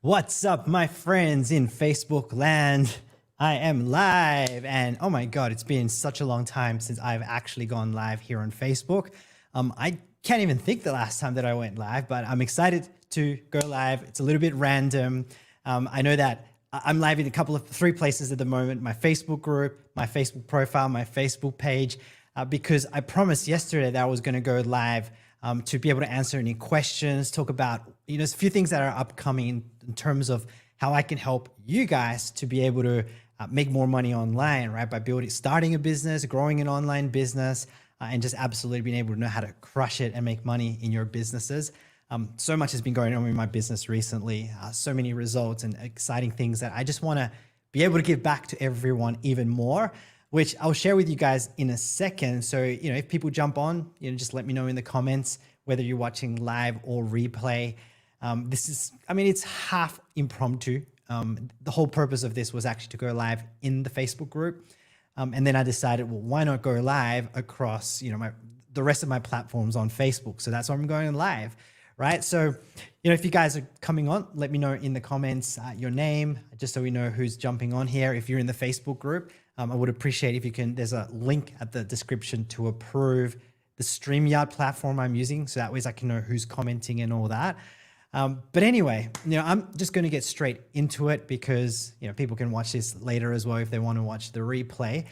What's up, my friends in Facebook land? I am live, and oh my God, it's been such a long time since I've actually gone live here on Facebook. I can't even think the last time that I went live, but I'm excited to go live. It's a little bit random. I know that I'm live in three places at the moment: my Facebook group, my Facebook profile, my Facebook page, because I promised yesterday that I was going to go live to be able to answer any questions, talk about, a few things that are upcoming in terms of how I can help you guys to be able to make more money online, right? By starting a business, growing an online business, and just absolutely being able to know how to crush it and make money in your businesses. So much has been going on in my business recently, so many results and exciting things that I just want to be able to give back to everyone even more, which I'll share with you guys in a second. So, if people jump on, just let me know in the comments, whether you're watching live or replay. It's half impromptu. The whole purpose of this was actually to go live in the Facebook group. And then I decided, well, why not go live across, the rest of my platforms on Facebook? So that's why I'm going live, right? So, if you guys are coming on, let me know in the comments your name, just so we know who's jumping on here. If you're in the Facebook group, I would appreciate if you can, there's a link at the description to approve the StreamYard platform I'm using. So that way I can know who's commenting and all that. But anyway, I'm just going to get straight into it because, people can watch this later as well if they want to watch the replay.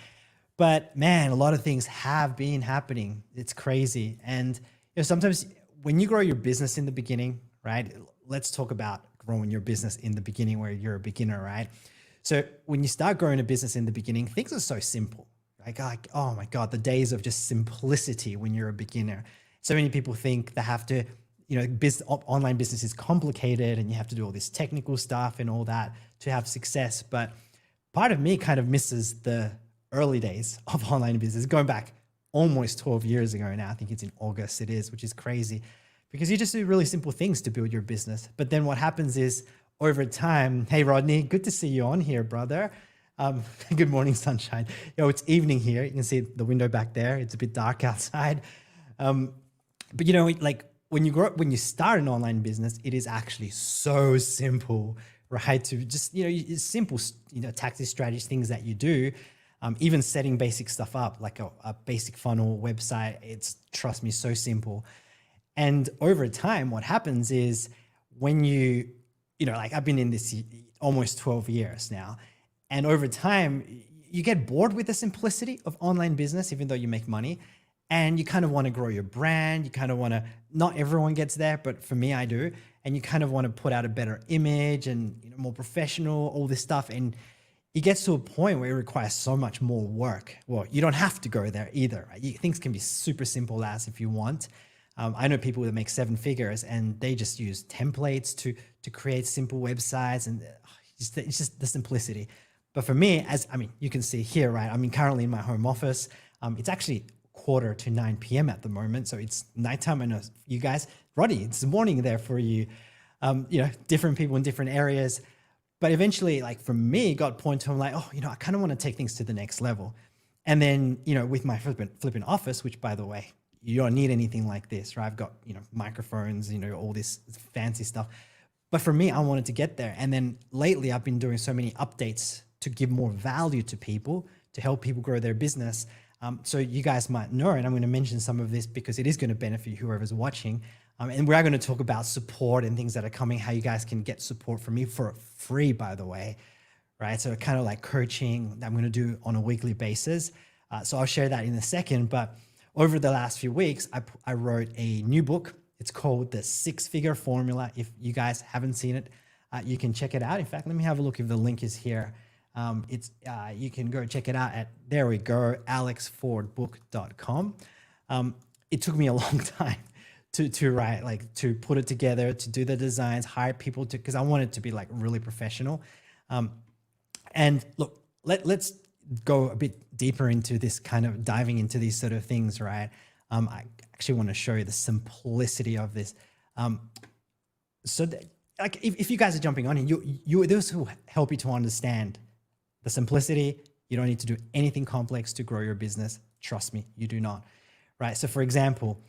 But man, a lot of things have been happening. It's crazy. And sometimes when you grow your business in the beginning, right? Let's talk about growing your business in the beginning where you're a beginner, right? So when you start growing a business in the beginning, things are so simple. Like, oh my God, the days of just simplicity when you're a beginner. So many people think they have to, online business is complicated and you have to do all this technical stuff and all that to have success. But part of me kind of misses the early days of online business, going back almost 12 years ago now. I think it's in August it is, which is crazy because you just do really simple things to build your business. But then what happens is over time, hey, Rodney, good to see you on here, brother. Good morning, sunshine. It's evening here. You can see the window back there. It's a bit dark outside. But like when you start an online business, it is actually so simple, right? To just, it's simple, tactics, strategies, things that you do. Even setting basic stuff up, like a basic funnel website, it's, trust me, so simple. And over time, what happens is when like I've been in this almost 12 years now, and over time, you get bored with the simplicity of online business, even though you make money, and you kind of want to grow your brand. You kind of want to, not everyone gets there, but for me, I do. And you kind of want to put out a better image and more professional, all this stuff. And it gets to a point where it requires so much more work. Well, you don't have to go there either, right? Things can be super simple as if you want. I know people that make 7 figures and they just use templates to create simple websites, and it's just the simplicity. But for me, you can see here, right? I'm currently in my home office. It's actually 8:45 p.m. at the moment. So it's nighttime. I know you guys, Roddy, it's morning there for you. Different people in different areas. But eventually, like for me, it got point to I'm like, I kind of want to take things to the next level. And then, with my flipping office, which by the way, you don't need anything like this, right? I've got, microphones, all this fancy stuff. But for me, I wanted to get there. And then lately I've been doing so many updates to give more value to people, to help people grow their business. So you guys might know, and I'm going to mention some of this because it is going to benefit whoever's watching. And we are going to talk about support and things that are coming, how you guys can get support from me for free, by the way, right? So kind of like coaching that I'm going to do on a weekly basis. So I'll share that in a second. But over the last few weeks, I wrote a new book. It's called The 6-Figure Formula. If you guys haven't seen it, you can check it out. In fact, let me have a look if the link is here. You can go check it out at, there we go, alexfordbook.com. It took me a long time to write, like to put it together, to do the designs, hire people because I want it to be like really professional. And look, let's go a bit deeper into this, kind of diving into these sort of things, right? I actually want to show you the simplicity of this. Like if you guys are jumping on, and this will help you to understand the simplicity. You don't need to do anything complex to grow your business. Trust me, you do not, right? So for example,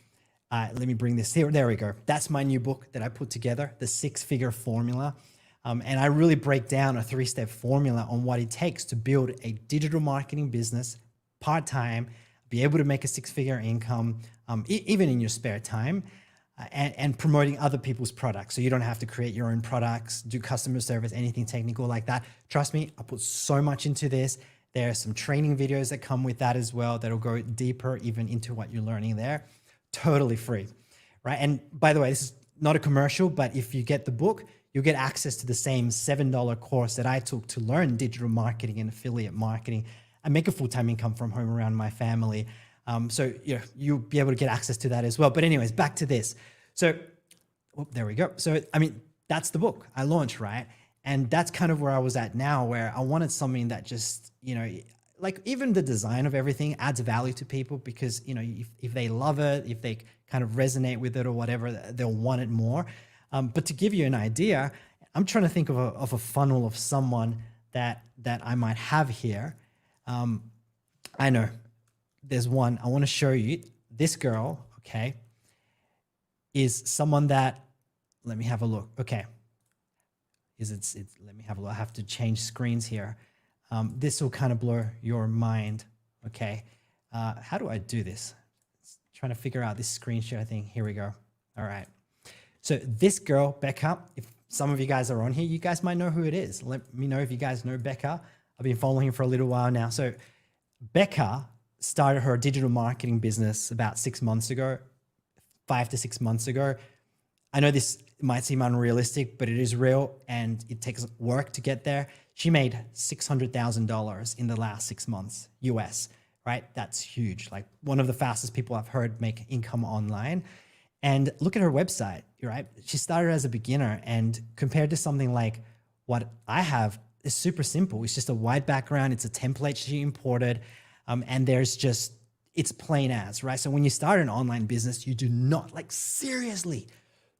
let me bring this here. There we go. That's my new book that I put together, The 6-Figure Formula. And I really break down a 3-step formula on what it takes to build a digital marketing business part-time, be able to make a 6-figure income, even in your spare time, and promoting other people's products. So you don't have to create your own products, do customer service, anything technical like that. Trust me, I put so much into this. There are some training videos that come with that as well that'll go deeper even into what you're learning there. Totally free, right? And by the way, this is not a commercial, but if you get the book, you'll get access to the same $7 course that I took to learn digital marketing and affiliate marketing and make a full-time income from home around my family. So you'll be able to get access to that as well. But anyways, back to this. So there we go. So, I mean, that's the book I launched, right? And that's kind of where I was at now, where I wanted something that just, like even the design of everything adds value to people because, if they love it, if they kind of resonate with it or whatever, they'll want it more. But to give you an idea, I'm trying to think of a funnel of someone that I might have here. I know there's one I want to show you. This girl, okay, is someone that, let me have a look. Okay. Let me have a look. I have to change screens here. This will kind of blow your mind. Okay. How do I do this? Trying to figure out this screen share thing. Here we go. All right. So this girl, Becca, if some of you guys are on here, you guys might know who it is. Let me know if you guys know Becca. I've been following her for a little while now. So Becca started her digital marketing business about 6 months ago, 5 to 6 months ago. I know this might seem unrealistic, but it is real and it takes work to get there. She made $600,000 in the last 6 months, US, right? That's huge. Like one of the fastest people I've heard make income online. And look at her website, right? She started as a beginner and compared to something like what I have, is super simple. It's just a white background. It's a template she imported. And there's just, it's plain as, right? So when you start an online business, you do not, like seriously,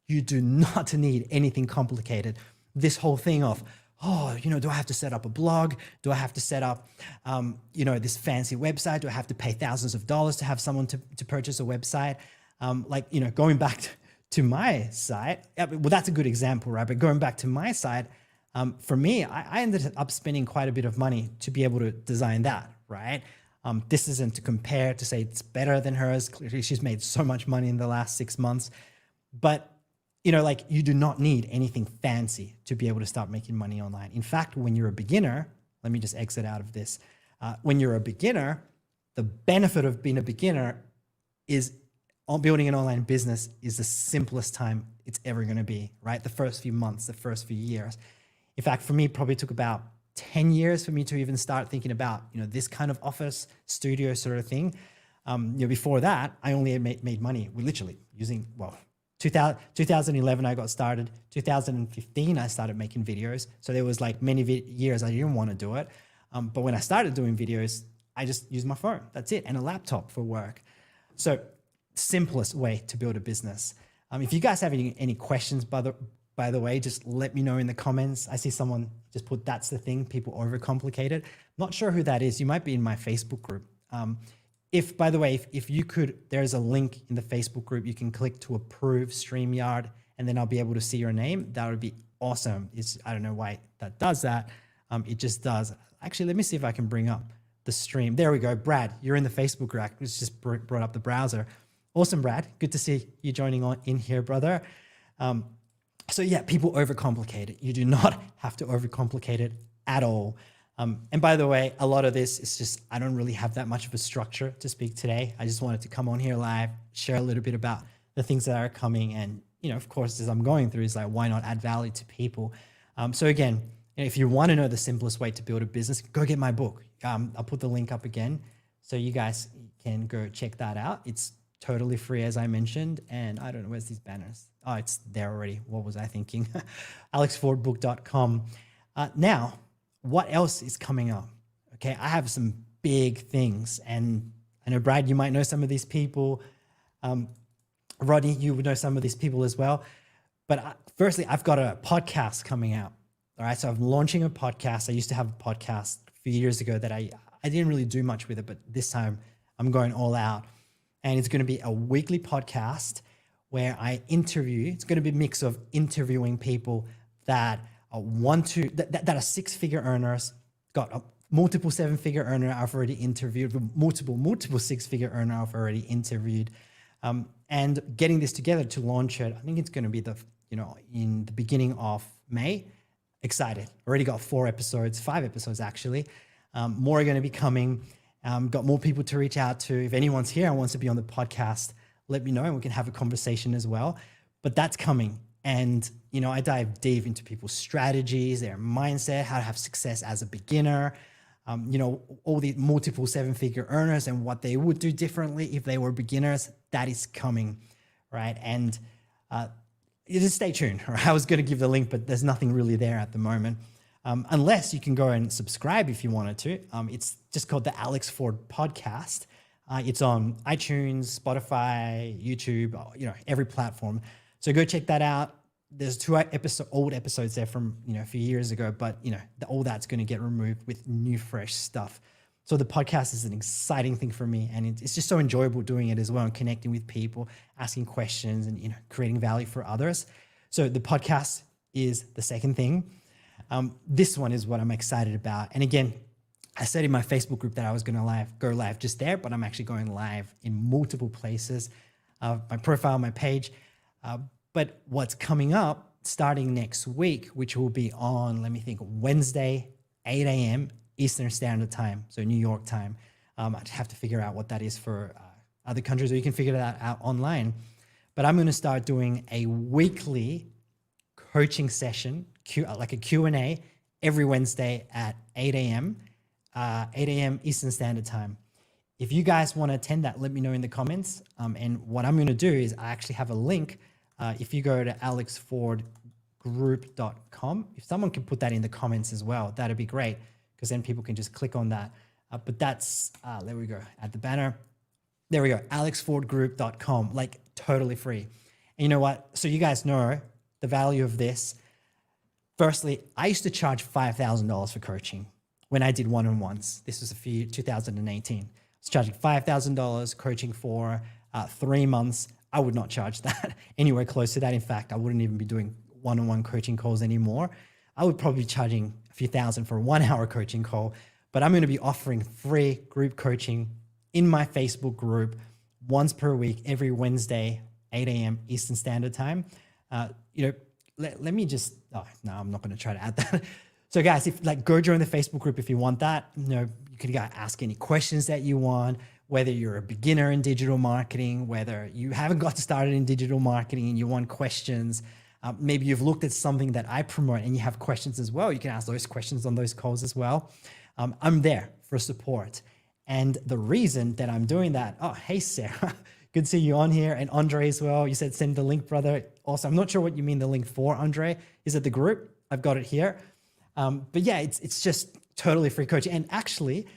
you do not need anything complicated. This whole thing of, do I have to set up a blog? Do I have to set up, this fancy website? Do I have to pay thousands of dollars to have someone to purchase a website? Going back to my site, well, that's a good example, right? But going back to my site, for me, I ended up spending quite a bit of money to be able to design that, right? This isn't to compare to say it's better than hers. Clearly, she's made so much money in the last 6 months. But, you do not need anything fancy to be able to start making money online. In fact, when you're a beginner, let me just exit out of this. When you're a beginner, the benefit of being a beginner is building an online business is the simplest time it's ever going to be, right? The first few months, the first few years. In fact, for me, it probably took about 10 years for me to even start thinking about, this kind of office studio sort of thing. Before that, I only made money literally using, 2011, I got started. 2015, I started making videos. So there was like many years I didn't want to do it. But when I started doing videos, I just used my phone. That's it. And a laptop for work. So simplest way to build a business. If you guys have any questions, by the way, just let me know in the comments. I see someone just put, that's the thing, people overcomplicate it. Not sure who that is. You might be in my Facebook group. By the way, if you could, there's a link in the Facebook group. You can click to approve StreamYard and then I'll be able to see your name. That would be awesome. I don't know why that does that. It just does. Actually, let me see if I can bring up the stream. There we go. Brad, you're in the Facebook group. It's just brought up the browser. Awesome, Brad. Good to see you joining on in here, brother. So yeah, people overcomplicate it. You do not have to overcomplicate it at all. And by the way, a lot of this is just, I don't really have that much of a structure to speak today. I just wanted to come on here live, share a little bit about the things that are coming. And, of course, as I'm going through, is like, why not add value to people? So again, if you want to know the simplest way to build a business, go get my book. I'll put the link up again so you guys can go check that out. It's totally free, as I mentioned. And I don't know, where's these banners? Oh, it's there already. What was I thinking? alexfordbook.com. Now, what else is coming up? Okay, I have some big things. And I know, Brad, you might know some of these people. Rodney, you would know some of these people as well. But firstly, I've got a podcast coming out. All right, so I'm launching a podcast. I used to have a podcast a few years ago that I didn't really do much with it, but this time I'm going all out. And it's going to be a weekly podcast where I interview. It's going to be a mix of interviewing people that that are six-figure earners, got a multiple seven-figure earner I've already interviewed, multiple six-figure earner I've already interviewed, and getting this together to launch it. I think it's going to be in the beginning of May. Excited. Already got 5 episodes actually. More are going to be coming. Got more people to reach out to. If anyone's here and wants to be on the podcast, let me know and we can have a conversation as well. But that's coming. And, I dive deep into people's strategies, their mindset, how to have success as a beginner, all the multiple seven-figure earners and what they would do differently if they were beginners. That is coming, right? And just stay tuned. Right? I was going to give the link, but there's nothing really there at the moment. Unless you can go and subscribe if you wanted to. It's just called the Alex Ford Podcast. It's on iTunes, Spotify, YouTube, every platform. So go check that out. There's 2 old episodes there from a few years ago, but all that's going to get removed with new fresh stuff. So the podcast is an exciting thing for me, and it's just so enjoyable doing it as well and connecting with people, asking questions, and creating value for others. So the podcast is the second thing. This one is what I'm excited about. And again, I said in my Facebook group that I was going to go live just there, but I'm actually going live in multiple places. My profile, my page. But what's coming up starting next week, which will be on, Wednesday, 8 a.m. Eastern Standard Time, so New York time. I'd have to figure out what that is for other countries, or you can figure that out online. But I'm going to start doing a weekly coaching session, like a Q&A, every Wednesday at 8 a.m. Eastern Standard Time. If you guys want to attend that, let me know in the comments. And what I'm going to do is I actually have a link. If you go to alexfordgroup.com, if someone can put that in the comments as well, that'd be great, because then people can just click on that. But that's, there we go, at the banner. There we go, alexfordgroup.com, totally free. And you know what? So you guys know the value of this. Firstly, I used to charge $5,000 for coaching when I did one-on-ones. This was 2018. I was charging $5,000 coaching for 3 months. I would not charge that anywhere close to that. In fact, I wouldn't even be doing one-on-one coaching calls anymore. I would probably be charging a few thousand for a 1-hour coaching call, but I'm going to be offering free group coaching in my Facebook group once per week, every Wednesday, 8 a.m. Eastern Standard Time. Let me just, I'm not going to try to add that. So guys, go join the Facebook group if you want that. You can ask any questions that you want, whether you're a beginner in digital marketing, whether you haven't got started in digital marketing and you want questions. Maybe you've looked at something that I promote and you have questions as well. You can ask those questions on those calls as well. I'm there for support. And the reason that I'm doing that, hey, Sarah, good to see you on here. And Andre as well. You said send the link, brother. Also, I'm not sure what you mean the link for, Andre. Is it the group? I've got it here. But yeah, it's just totally free coaching. And actually,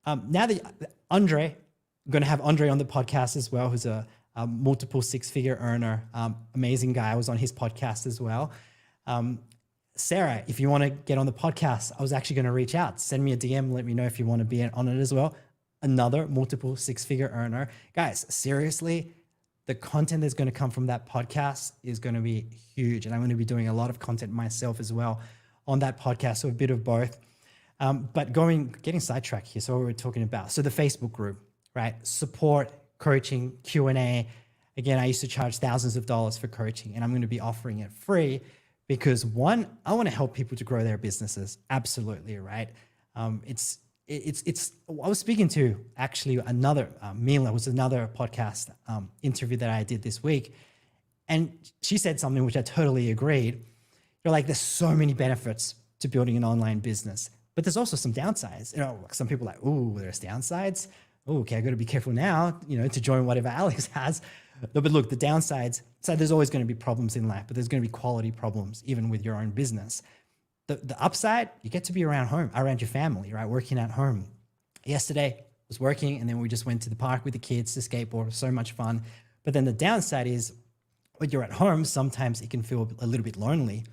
now that Andre, I'm going to have Andre on the podcast as well, who's a multiple six-figure earner, amazing guy. I was on his podcast as well. Sarah, if you want to get on the podcast, I was actually going to reach out. Send me a DM. Let me know if you want to be on it as well. Another multiple six-figure earner. Guys, seriously, the content that's going to come from that podcast is going to be huge. And I'm going to be doing a lot of content myself as well on that podcast, so a bit of both. But getting sidetracked here, so what we're talking about. So the Facebook group, right? Support, coaching, Q&A. Again, I used to charge thousands of dollars for coaching, and I'm going to be offering it free because one, I want to help people to grow their businesses. Absolutely, right? I was speaking to actually another, Mila was another podcast interview that I did this week. And she said something which I totally agreed. There's so many benefits to building an online business, but there's also some downsides. Some people are like, ooh, there's downsides. Oh, okay, I got to be careful now, to join whatever Alex has. But look, the downsides, so there's always going to be problems in life, but there's going to be quality problems, even with your own business. The upside, you get to be around your family, right? Working at home. Yesterday, I was working, and then we just went to the park with the kids to skateboard. So much fun. But then the downside is, when you're at home, sometimes it can feel a little bit lonely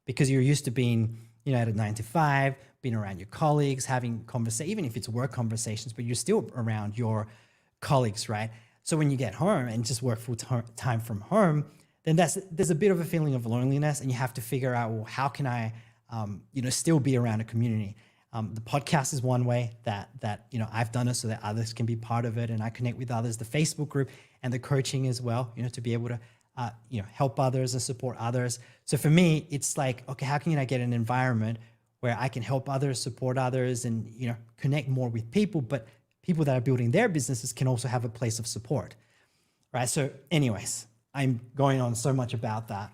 because you're used to being, at a 9 to 5, being around your colleagues, having conversations, even if it's work conversations, but you're still around your colleagues, right? So when you get home and just work full time from home, then there's a bit of a feeling of loneliness, and you have to figure out, well, how can I still be around a community. The podcast is one way that I've done it so that others can be part of it, and I connect with others. The Facebook group and the coaching as well, to be able to help others and support others. So for me, it's like, okay, how can I get an environment where I can help others, support others, and connect more with people, but people that are building their businesses can also have a place of support, right? So anyways, I'm going on so much about that.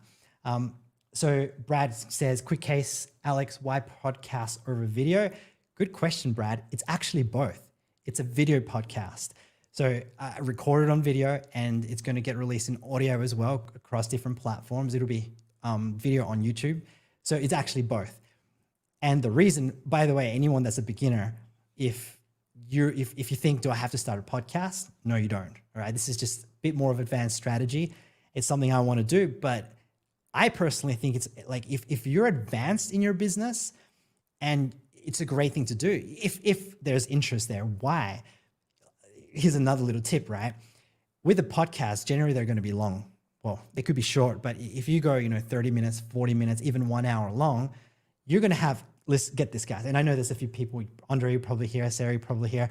So Brad says, quick case, Alex, why podcast over video? Good question, Brad. It's actually both. It's a video podcast. So I recorded on video, and it's going to get released in audio as well across different platforms. It'll be video on YouTube. So it's actually both. And the reason, by the way, anyone that's a beginner, if you think, do I have to start a podcast? No, you don't. All right. This is just a bit more of advanced strategy. It's something I want to do, but I personally think it's like, if you're advanced in your business, and it's a great thing to do, if there's interest there. Why? Here's another little tip, right? With a podcast, generally they're going to be long. Well, they could be short, but if you go, 30 minutes, 40 minutes, even 1 hour long, you're going to have, let's get this, guys. And I know there's a few people, Andre, you're probably here, Sarah, you're probably here.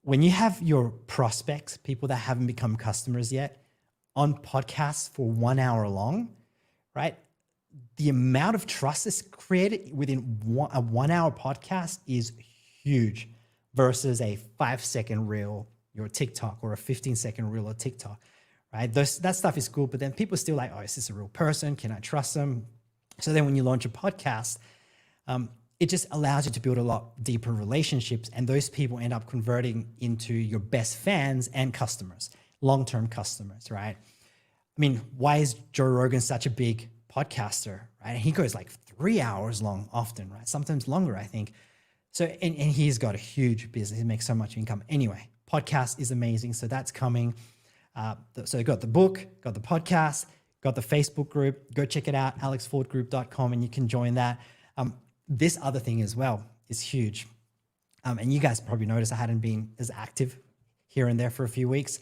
When you have your prospects, people that haven't become customers yet, on podcasts for 1 hour long, right? The amount of trust that's created within a 1 hour podcast is huge versus a 5-second reel or TikTok, or a 15-second reel or TikTok, right? That stuff is cool, but then people are still like, oh, is this a real person? Can I trust them? So then when you launch a podcast, it just allows you to build a lot deeper relationships, and those people end up converting into your best fans and customers, long-term customers, right? I mean, why is Joe Rogan such a big podcaster, right? He goes like 3 hours long often, right? Sometimes longer, I think. So, and he's got a huge business. He makes so much income. Anyway, podcast is amazing. So that's coming. So you got the book, got the podcast, got the Facebook group. Go check it out, alexfordgroup.com, and you can join that. This other thing as well is huge. And you guys probably noticed I hadn't been as active here and there for a few weeks,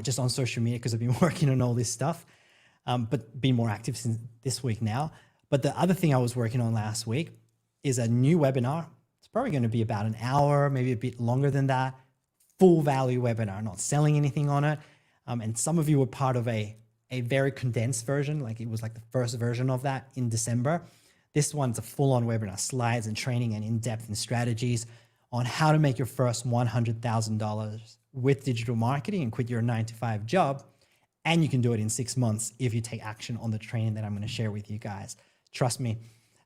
just on social media, because I've been working on all this stuff, but been more active since this week now. But the other thing I was working on last week is a new webinar. It's probably going to be about an hour, maybe a bit longer than that. Full value webinar, not selling anything on it. And some of you were part of a very condensed version, like it was like the first version of that in December. This one's a full-on webinar, slides and training and in-depth and strategies on how to make your first $100,000 with digital marketing and quit your 9-to-5 job. And you can do it in 6 months if you take action on the training that I'm going to share with you guys. Trust me.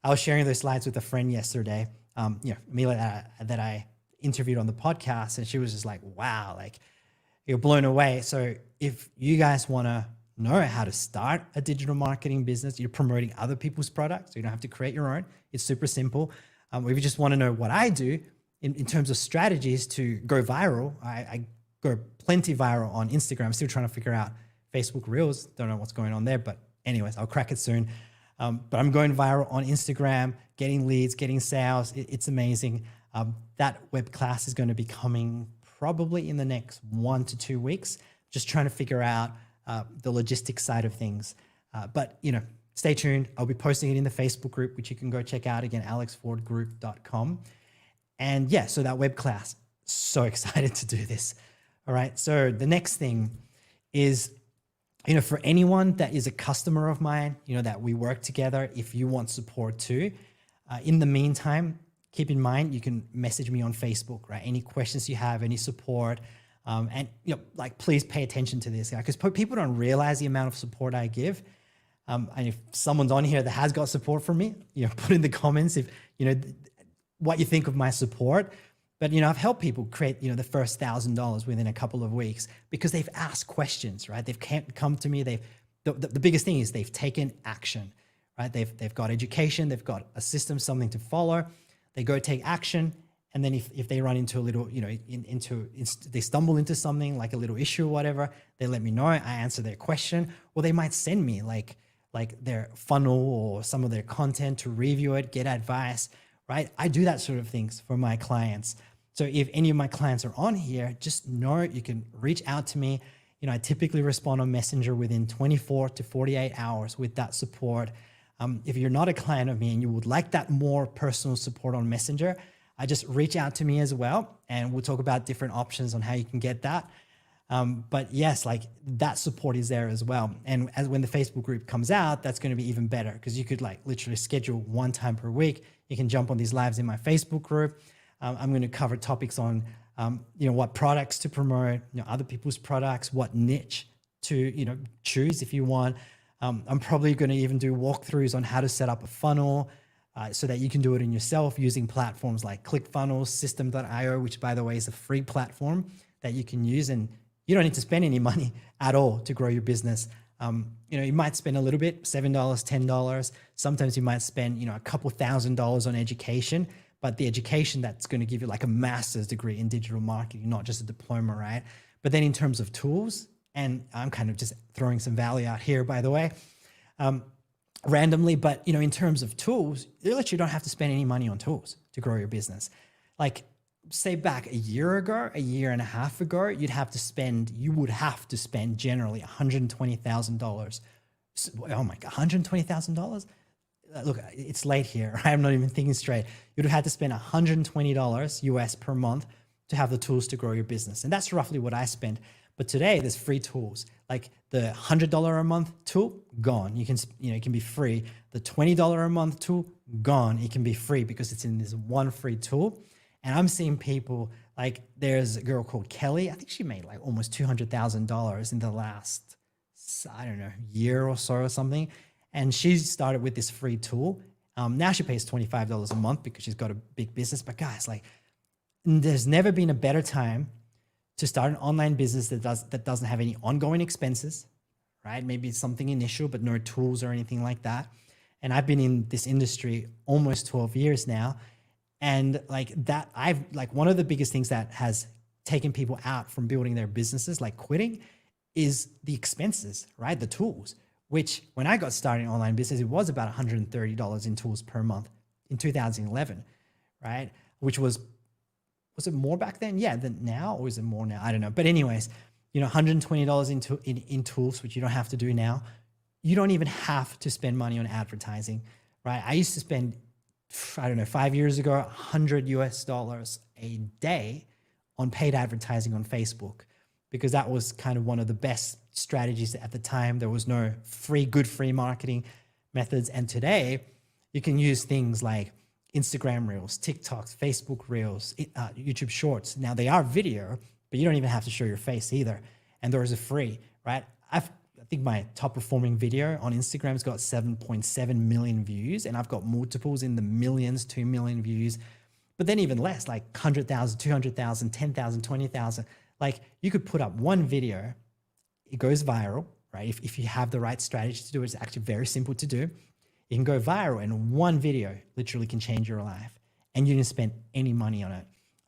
I was sharing those slides with a friend yesterday, Amelia, that I interviewed on the podcast, and she was just like, wow, like, you're blown away. So if you guys want to know how to start a digital marketing business, you're promoting other people's products, so you don't have to create your own. It's super simple. If you just want to know what I do in terms of strategies to go viral, I go plenty viral on Instagram. I'm still trying to figure out Facebook Reels. Don't know what's going on there, but anyways, I'll crack it soon. But I'm going viral on Instagram, getting leads, getting sales. It's amazing. That web class is going to be coming probably in the next 1 to 2 weeks. Just trying to figure out the logistics side of things. But stay tuned. I'll be posting it in the Facebook group, which you can go check out again, alexfordgroup.com. And yeah, so that web class, so excited to do this. All right. So the next thing is, for anyone that is a customer of mine, that we work together, if you want support too, in the meantime, keep in mind, you can message me on Facebook, right? Any questions you have, any support, and please pay attention to this, because people don't realize the amount of support I give. And if someone's on here that has got support from me, put in the comments if what you think of my support. But I've helped people create the first $1,000 within a couple of weeks because they've asked questions, right? They've come to me. The biggest thing is they've taken action, right? They've got education, they've got a system, something to follow. They go take action, and then if they run into a little, they stumble into something like a little issue or whatever, they let me know. I answer their question, or they might send me like their funnel or some of their content to review it, get advice, right? I do that sort of things for my clients. So if any of my clients are on here, just know you can reach out to me. I typically respond on Messenger within 24 to 48 hours with that support. If you're not a client of me and you would like that more personal support on Messenger, just reach out to me as well, and we'll talk about different options on how you can get that. But yes, like that support is there as well. And when the Facebook group comes out, that's going to be even better, because you could like literally schedule one time per week. You can jump on these lives in my Facebook group. I'm going to cover topics on, what products to promote, other people's products, what niche to, choose if you want. I'm probably going to even do walkthroughs on how to set up a funnel so that you can do it in yourself using platforms like ClickFunnels, System.io, which by the way is a free platform that you can use, and you don't need to spend any money at all to grow your business. You might spend a little bit, $7, $10. Sometimes you might spend, a couple $1,000s on education, but the education that's going to give you like a master's degree in digital marketing, not just a diploma, right? But then in terms of tools, and I'm kind of just throwing some value out here, by the way, randomly, but in terms of tools, you literally don't have to spend any money on tools to grow your business. Like say back a year and a half ago, you would have to spend generally $120,000. Oh my God, $120,000? Look, it's late here. I'm not even thinking straight. You'd have had to spend $120 US per month to have the tools to grow your business. And that's roughly what I spend. But today there's free tools. Like the $100 a month tool, gone. You can, it can be free. The $20 a month tool, gone. It can be free because it's in this one free tool. And I'm seeing people, like there's a girl called Kelly. I think she made like almost $200,000 in the last, year or so or something. And she started with this free tool. Now she pays $25 a month because she's got a big business. But guys, like there's never been a better time to start an online business that doesn't have any ongoing expenses, right? Maybe it's something initial, but no tools or anything like that. And I've been in this industry almost 12 years now. And one of the biggest things that has taken people out from building their businesses, like quitting, is the expenses, right? The tools, which when I got started in online business, it was about $130 in tools per month in 2011, right? Which was it more back then? Yeah, than now, or is it more now? I don't know. But anyways, $120 in tools, which you don't have to do now. You don't even have to spend money on advertising, right? I used to spend, 5 years ago, $100 US a day on paid advertising on Facebook, because that was kind of one of the best strategies at the time. There was no good free marketing methods. And today you can use things like Instagram Reels, TikToks, Facebook Reels, YouTube Shorts. Now they are video, but you don't even have to show your face either. And those are free, right? I think my top performing video on Instagram's got 7.7 million views, and I've got multiples in the millions, 2 million views, but then even less, like 100,000, 200,000, 10,000, 20,000. Like you could put up one video, it goes viral, right? If you have the right strategy to do it, it's actually very simple to do. You can go viral, and one video literally can change your life, and you didn't spend any money on it.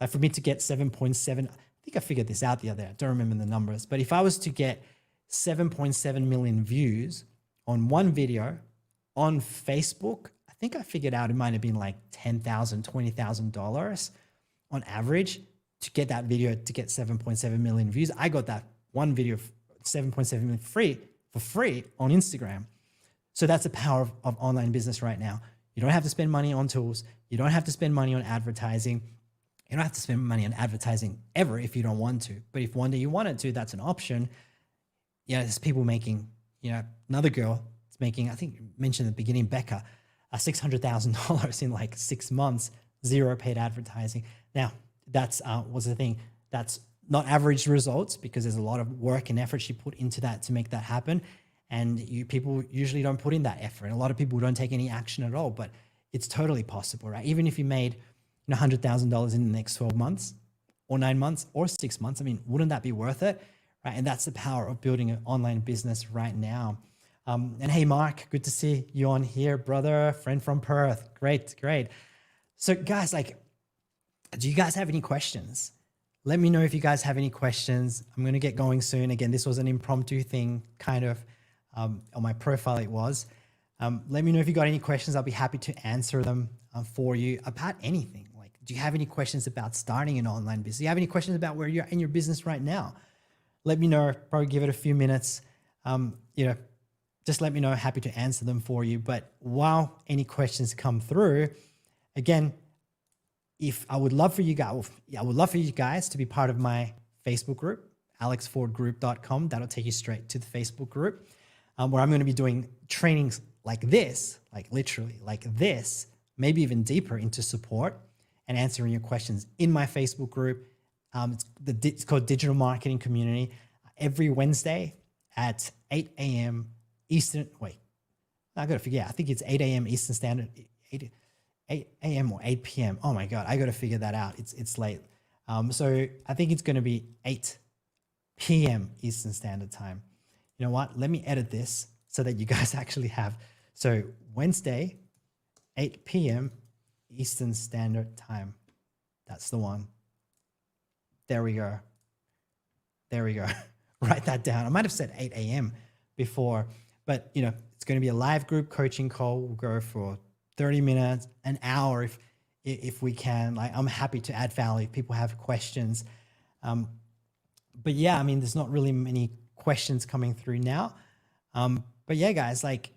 For me to get 7.7, I think I figured this out the other day. I don't remember the numbers, but if I was to get 7.7 million views on one video on Facebook, I think I figured out it might have been like $10,000, $20,000 on average to get that video to get 7.7 million views. I got that one video, 7.7 million for free on Instagram. So that's the power of online business right now. You don't have to spend money on tools. You don't have to spend money on advertising. You don't have to spend money on advertising ever if you don't want to. But if one day you wanted to, that's an option. There's people making, another girl is making, I think you mentioned at the beginning, Becca, $600,000 in like 6 months, zero paid advertising. Now, that's what's the thing? That's not average results, because there's a lot of work and effort she put into that to make that happen. And people usually don't put in that effort. And a lot of people don't take any action at all, but it's totally possible, right? Even if you made $100,000 in the next 12 months or 9 months or 6 months, wouldn't that be worth it? Right? And that's the power of building an online business right now. And hey, Mark, good to see you on here, brother, friend from Perth. Great. So guys, do you guys have any questions? Let me know if you guys have any questions. I'm going to get going soon. Again, this was an impromptu thing, kind of. On my profile it was. Let me know if you got any questions. I'll be happy to answer them for you about anything. Like, do you have any questions about starting an online business? Do you have any questions about where you're in your business right now? Let me know. Probably give it a few minutes. just let me know. Happy to answer them for you. But while any questions come through, again, if I would love for you guys, I would love for you guys to be part of my Facebook group, alexfordgroup.com. That'll take you straight to the Facebook group, where I'm going to be doing trainings like this, like literally like this, maybe even deeper into support and answering your questions in my Facebook group. It's called Digital Marketing Community. Every Wednesday at 8 a.m. Eastern. Wait, I got to figure out. I think it's 8 a.m. Eastern Standard. 8 a.m. or 8 p.m. Oh my God, I got to figure that out. It's late. So I think it's going to be 8 p.m. Eastern Standard Time. You know what? Let me edit this so that you guys actually have. So Wednesday, 8 p.m. Eastern Standard Time. That's the one. There we go. There we go. Write that down. I might have said 8 a.m. before, but you know, it's going to be a live group coaching call. We'll go for 30 minutes, an hour if we can. Like, I'm happy to add value if people have questions. But yeah, I mean, there's not really many questions coming through now. But yeah, guys, like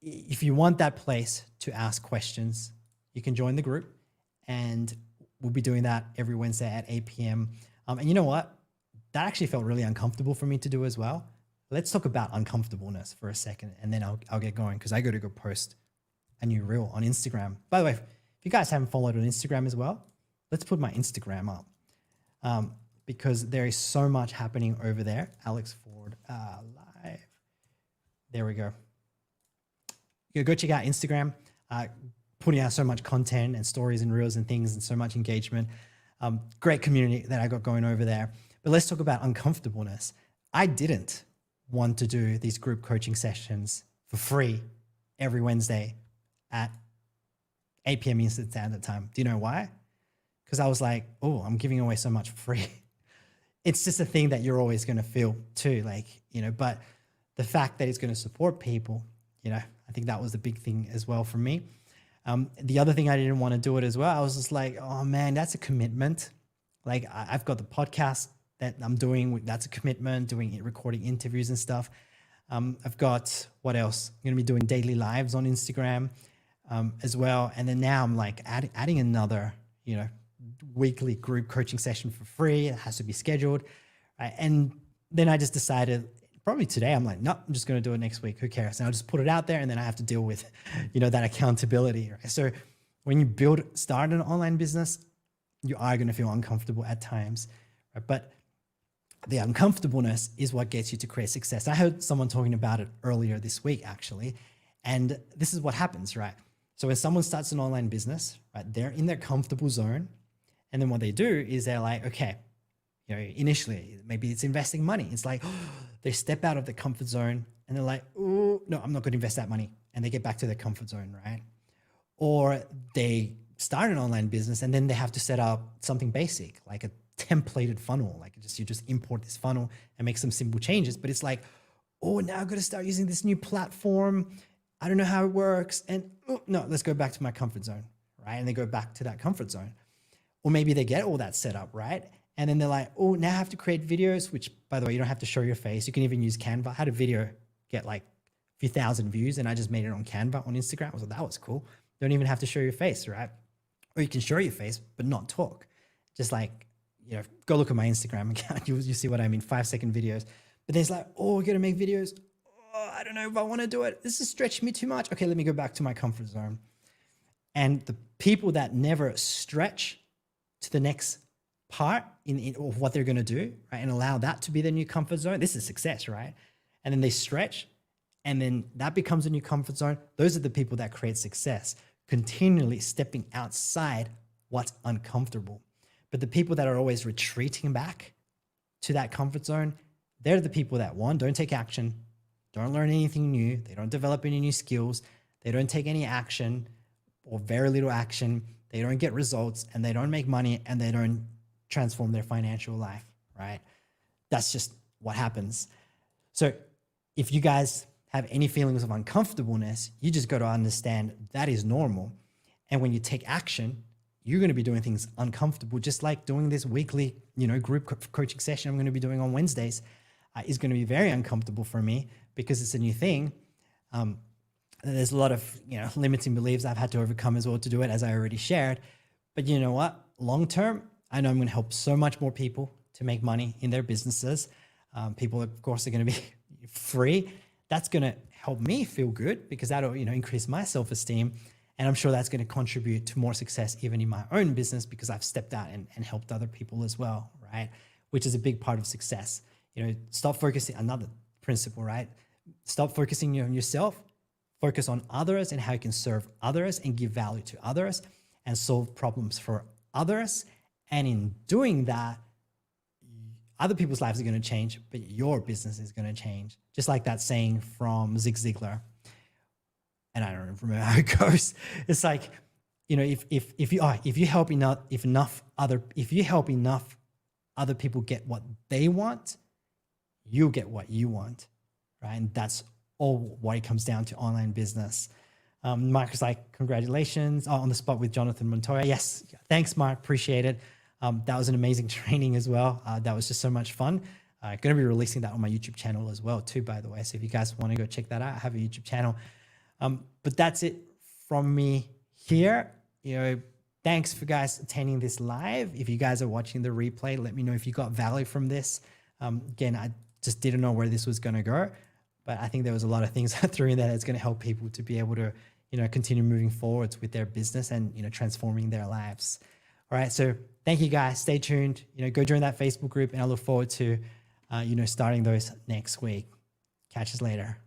if you want that place to ask questions, you can join the group, and we'll be doing that every Wednesday at 8 p.m. And you know what? That actually felt really uncomfortable for me to do as well. Let's talk about uncomfortableness for a second, and then I'll get going, because I got to go post a new reel on Instagram. By the way, if you guys haven't followed on Instagram as well, let's put my Instagram up, because there is so much happening over there. Alex Ford Live. There we go. You go check out Instagram, putting out so much content and stories and reels and things and so much engagement. Great community that I got going over there. But let's talk about uncomfortableness. I didn't want to do these group coaching sessions for free every Wednesday at 8 p.m. Eastern Standard Time. Do you know why? Because I was like, oh, I'm giving away so much for free. It's just a thing that you're always going to feel too, like, you know, but the fact that it's going to support people, you know, I think that was the big thing as well for me. The other thing I didn't want to do it as well. I was just like, oh man, that's a commitment. Like I've got the podcast that I'm doing. That's a commitment, recording interviews and stuff. I've got, what else? I'm going to be doing daily lives on Instagram as well. And then now I'm like adding another, you know, weekly group coaching session for free. It has to be scheduled. Right? And then I just decided, probably today, I'm like, no, I'm just going to do it next week. Who cares? And I'll just put it out there, and then I have to deal with, you know, that accountability. Right? So when you start an online business, you are going to feel uncomfortable at times, right? But the uncomfortableness is what gets you to create success. I heard someone talking about it earlier this week, actually. And this is what happens, right? So when someone starts an online business, right, they're in their comfortable zone. And then what they do is they're like, okay, you know, initially, maybe it's investing money. It's like, they step out of the comfort zone and they're like, oh, no, I'm not going to invest that money. And they get back to their comfort zone, right? Or they start an online business and then they have to set up something basic, like a templated funnel. Like you just import this funnel and make some simple changes. But it's like, oh, now I've got to start using this new platform. I don't know how it works. And oh, no, let's go back to my comfort zone, right? And they go back to that comfort zone. Or maybe they get all that set up, right? And then they're like, oh, now I have to create videos, which, by the way, you don't have to show your face. You can even use Canva. I had a video get like a few thousand views, and I just made it on Canva on Instagram. I was like, that was cool. You don't even have to show your face, right? Or you can show your face, but not talk. Just like, you know, go look at my Instagram account. You see what I mean, 5-second videos. But there's like, oh, we're going to make videos. Oh, I don't know if I want to do it. This is stretching me too much. Okay, let me go back to my comfort zone. And the people that never stretch to the next part of what they're going to do, right, and allow that to be their new comfort zone, this is success, right? And then they stretch, and then that becomes a new comfort zone. Those are the people that create success, continually stepping outside what's uncomfortable. But the people that are always retreating back to that comfort zone, they're the people that, one, don't take action, don't learn anything new, they don't develop any new skills, they don't take any action or very little action, they don't get results, and they don't make money, and they don't transform their financial life, right? That's just what happens. So if you guys have any feelings of uncomfortableness, you just got to understand that is normal. And when you take action, you're going to be doing things uncomfortable, just like doing this weekly, you know, group coaching session I'm going to be doing on Wednesdays is going to be very uncomfortable for me, because it's a new thing. There's a lot of limiting beliefs I've had to overcome as well to do it, as I already shared. But you know what? Long term, I know I'm going to help so much more people to make money in their businesses. People, of course, are going to be free. That's going to help me feel good because that'll increase my self-esteem, and I'm sure that's going to contribute to more success even in my own business because I've stepped out and helped other people as well, right? Which is a big part of success. Stop focusing. Another principle, right? Stop focusing on yourself. Focus on others and how you can serve others and give value to others and solve problems for others. And in doing that, other people's lives are going to change, but your business is going to change. Just like that saying from Zig Ziglar. And I don't remember how it goes. It's like, if you help enough other people get what they want, you'll get what you want, right? And that's all what it comes down to online business. Mark is like, congratulations. On the spot with Jonathan Montoya. Yes, thanks, Mark. Appreciate it. That was an amazing training as well. That was just so much fun. Going to be releasing that on my YouTube channel as well too, by the way. So if you guys want to go check that out, I have a YouTube channel. But that's it from me here. Thanks for guys attending this live. If you guys are watching the replay, let me know if you got value from this. Again, I just didn't know where this was going to go. But I think there was a lot of things I threw in there that's going to help people to be able to, continue moving forwards with their business and, transforming their lives. All right. So thank you guys. Stay tuned. Go join that Facebook group, and I look forward to, starting those next week. Catch us later.